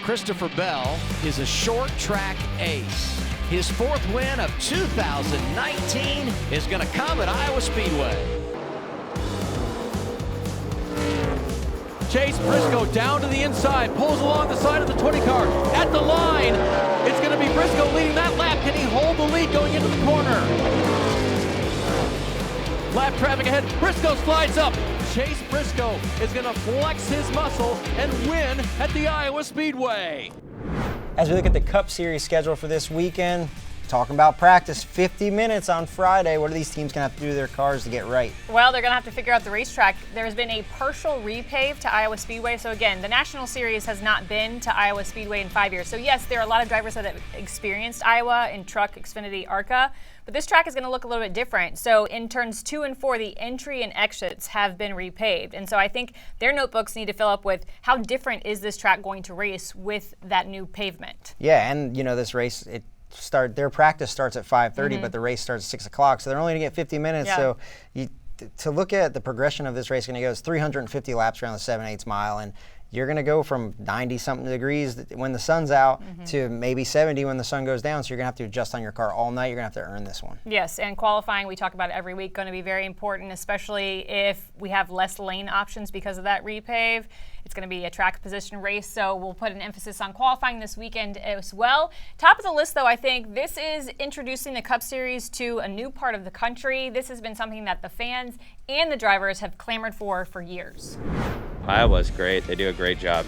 Christopher Bell is a short track ace. His fourth win of 2019 is going to come at Iowa Speedway. Chase Briscoe down to the inside, pulls along the side of the 20 car. At the line, it's going to be Briscoe leading that lap. Can he hold the lead going into the corner? Lap traffic ahead, Briscoe slides up. Chase Briscoe is going to flex his muscle and win at the Iowa Speedway. As we look at the Cup Series schedule for this weekend, talking about practice, 50 minutes on Friday. What are these teams going to have to do to their cars to get right? Well, they're going to have to figure out the racetrack. There's been a partial repave to Iowa Speedway. So again, the National Series has not been to Iowa Speedway in 5 years. So yes, there are a lot of drivers that have experienced Iowa in Truck, Xfinity, ARCA. But this track is going to look a little bit different. So in turns 2 and 4, the entry and exits have been repaved. And so I think their notebooks need to fill up with how different is this track going to race with that new pavement. Yeah, and you know, this race, their practice starts at 5:30, but the race starts at 6 o'clock. So they're only going to get 50 minutes. Yeah. So to look at the progression of this race, going to go is 350 laps around the 7/8 mile. And you're going to go from 90-something degrees when the sun's out to maybe 70 when the sun goes down. So you're going to have to adjust on your car all night. You're going to have to earn this one. Yes, and qualifying, we talk about it every week, going to be very important, especially if we have less lane options because of that repave. It's going to be a track position race, so we'll put an emphasis on qualifying this weekend as well. Top of the list, though, I think this is introducing the Cup Series to a new part of the country. This has been something that the fans and the drivers have clamored for years. Iowa's great. They do a great job.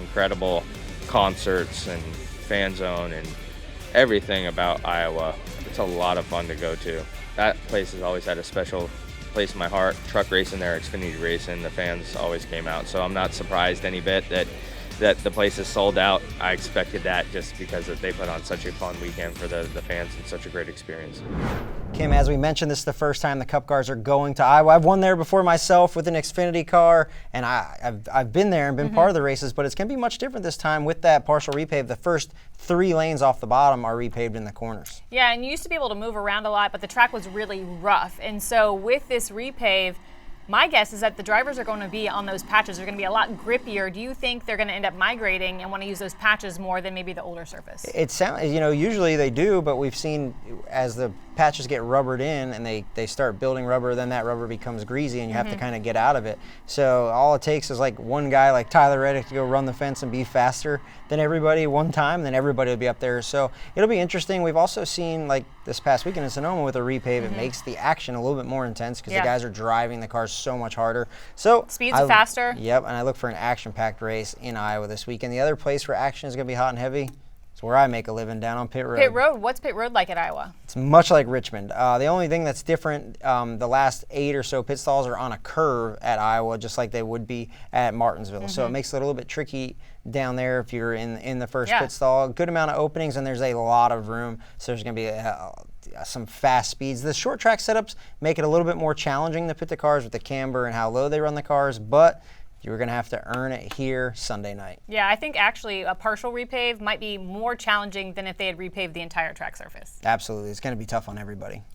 Incredible concerts and fan zone and everything about Iowa. It's a lot of fun to go to. That place has always had a special place in my heart. Truck racing there, Xfinity racing, the fans always came out. So I'm not surprised any bit that the place is sold out. I expected that just because they put on such a fun weekend for the fans and such a great experience. Kim, as we mentioned, this is the first time the Cup cars are going to Iowa. I've won there before myself with an Xfinity car, and I've been there and been part of the races, but it's going to be much different this time with that partial repave. The first 3 lanes off the bottom are repaved in the corners. Yeah, and you used to be able to move around a lot, but the track was really rough. And so with this repave, my guess is that the drivers are going to be on those patches. They're going to be a lot grippier. Do you think they're going to end up migrating and want to use those patches more than maybe the older surface? It sounds, usually they do, but we've seen as the patches get rubbered in and they start building rubber, then that rubber becomes greasy and you have to kind of get out of it. So all it takes is like one guy like Tyler Reddick to go run the fence and be faster than everybody one time, then everybody will be up there. So it'll be interesting. We've also seen like this past weekend in Sonoma with a repave, it makes the action a little bit more intense because the guys are driving the cars so much harder. So speeds faster. Yep, and I look for an action-packed race in Iowa this weekend. The other place where action is going to be hot and heavy, it's where I make a living, down on pit road. Pit road? What's pit road like at Iowa? It's much like Richmond. The only thing that's different, the last 8 or so pit stalls are on a curve at Iowa, just like they would be at Martinsville. So it makes it a little bit tricky down there if you're in the first pit stall. A good amount of openings, and there's a lot of room. So there's going to be some fast speeds. The short track setups make it a little bit more challenging to pit the cars with the camber and how low they run the cars, but you're going to have to earn it here Sunday night. Yeah, I think actually a partial repave might be more challenging than if they had repaved the entire track surface. Absolutely. It's going to be tough on everybody.